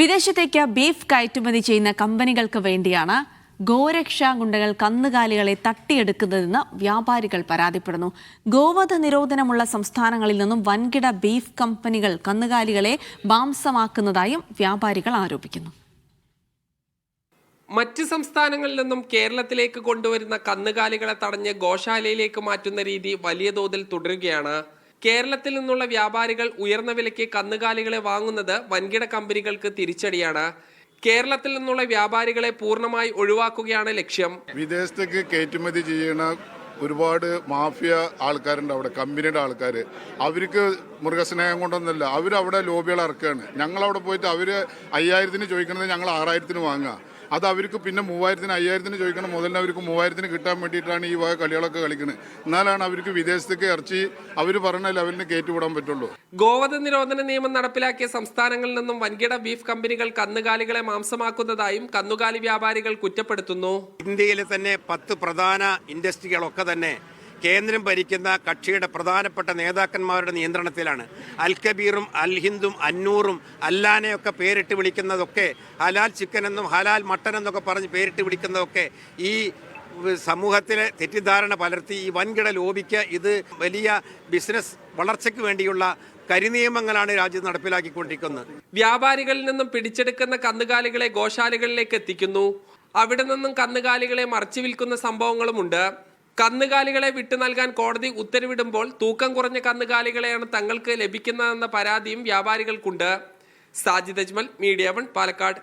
വിദേശത്തേക്ക് ബീഫ് കയറ്റുമതി ചെയ്യുന്ന കമ്പനികൾക്ക് വേണ്ടിയാണ് ഗോരക്ഷാ ഗുണ്ടകൾ കന്നുകാലികളെ തട്ടിയെടുക്കുന്നതെന്ന് വ്യാപാരികൾ പരാതിപ്പെടുന്നു. ഗോവധ നിരോധനമുള്ള സംസ്ഥാനങ്ങളിൽ നിന്നും വൻകിട ബീഫ് കമ്പനികൾ കന്നുകാലികളെ മാംസമാക്കുന്നതായും വ്യാപാരികൾ ആരോപിക്കുന്നു. മറ്റ് സംസ്ഥാനങ്ങളിൽ നിന്നും കേരളത്തിലേക്ക് കൊണ്ടുവരുന്ന കന്നുകാലികളെ തടഞ്ഞ് ഗോശാലയിലേക്ക് മാറ്റുന്ന രീതി വലിയ തോതിൽ തുടരുകയാണ്. കേരളത്തിൽ നിന്നുള്ള വ്യാപാരികൾ ഉയർന്ന വിലയ്ക്ക് കന്നുകാലികളെ വാങ്ങുന്നത് വൻകിട കമ്പനികൾക്ക് തിരിച്ചടിയാണ്. കേരളത്തിൽ നിന്നുള്ള വ്യാപാരികളെ പൂർണ്ണമായി ഒഴിവാക്കുകയാണ് ലക്ഷ്യം. വിദേശത്തേക്ക് കയറ്റുമതി ചെയ്യുന്ന ഒരുപാട് മാഫിയ ആൾക്കാരുണ്ട് അവിടെ, കമ്പനിയുടെ ആൾക്കാർ. അവർക്ക് മൃഗസ്നേഹം കൊണ്ടൊന്നുമില്ല, അവരവിടെ ലോബികൾ ഇറക്കുകയാണ്. ഞങ്ങളവിടെ പോയിട്ട് അവർ 5000-ന് ചോദിക്കുന്നത് ഞങ്ങൾ 6000-ന് വാങ്ങുക. അത് അവർക്ക് പിന്നെ 3000-ന് 5000-ന് ചോദിക്കണം മുതലിന് അവർക്ക് 3000-ന് കിട്ടാൻ വേണ്ടിയിട്ടാണ് ഈ വക കളികളൊക്കെ കളിക്കുന്നത്. എന്നാലാണ് അവർക്ക് വിദേശത്തേക്ക് ഇറച്ചി അവർ പറഞ്ഞ ലെവലിന് കയറ്റിവിടാൻ പറ്റുള്ളൂ. ഗോവധ നിരോധന നിയമം നടപ്പിലാക്കിയ സംസ്ഥാനങ്ങളിൽ നിന്നും വൻകിട ബീഫ് കമ്പനികൾ കന്നുകാലികളെ മാംസമാക്കുന്നതായും കന്നുകാലി വ്യാപാരികൾ കുറ്റപ്പെടുത്തുന്നു. ഇന്ത്യയിലെ തന്നെ 10 പ്രധാന ഇൻഡസ്ട്രികളൊക്കെ തന്നെ കേന്ദ്രം ഭരിക്കുന്ന കക്ഷിയുടെ പ്രധാനപ്പെട്ട നേതാക്കന്മാരുടെ നിയന്ത്രണത്തിലാണ്. അൽ കബീറും അൽ ഹിന്ദും അന്നൂറും അല്ലാനെയൊക്കെ പേരിട്ട് വിളിക്കുന്നതൊക്കെ, ഹലാൽ ചിക്കൻ എന്നും ഹലാൽ മട്ടൻ എന്നൊക്കെ പറഞ്ഞ് പേരിട്ട് വിളിക്കുന്നതൊക്കെ ഈ സമൂഹത്തിലെ തെറ്റിദ്ധാരണ പലർത്തി ഈ വൻകിട ലോബിക്ക് ഇത് വലിയ ബിസിനസ് വളർച്ചയ്ക്ക് വേണ്ടിയുള്ള കരിനിയമങ്ങളാണ് രാജ്യത്ത് നടപ്പിലാക്കിക്കൊണ്ടിരിക്കുന്നത്. വ്യാപാരികളിൽ നിന്നും പിടിച്ചെടുക്കുന്ന കന്നുകാലികളെ ഗോശാലകളിലേക്ക് എത്തിക്കുന്നു. അവിടെ നിന്നും കന്നുകാലികളെ മറച്ചു വിൽക്കുന്ന സംഭവങ്ങളുമുണ്ട്. കന്നുകാലികളെ വിട്ടു നൽകാൻ കോടതി ഉത്തരവിടുമ്പോൾ തൂക്കം കുറഞ്ഞ കന്നുകാലികളെയാണ് തങ്ങൾക്ക് ലഭിക്കുന്നതെന്ന പരാതിയും വ്യാപാരികൾക്കുണ്ട്. സാജിദ് അജ്മൽ, മീഡിയ 1, പാലക്കാട്.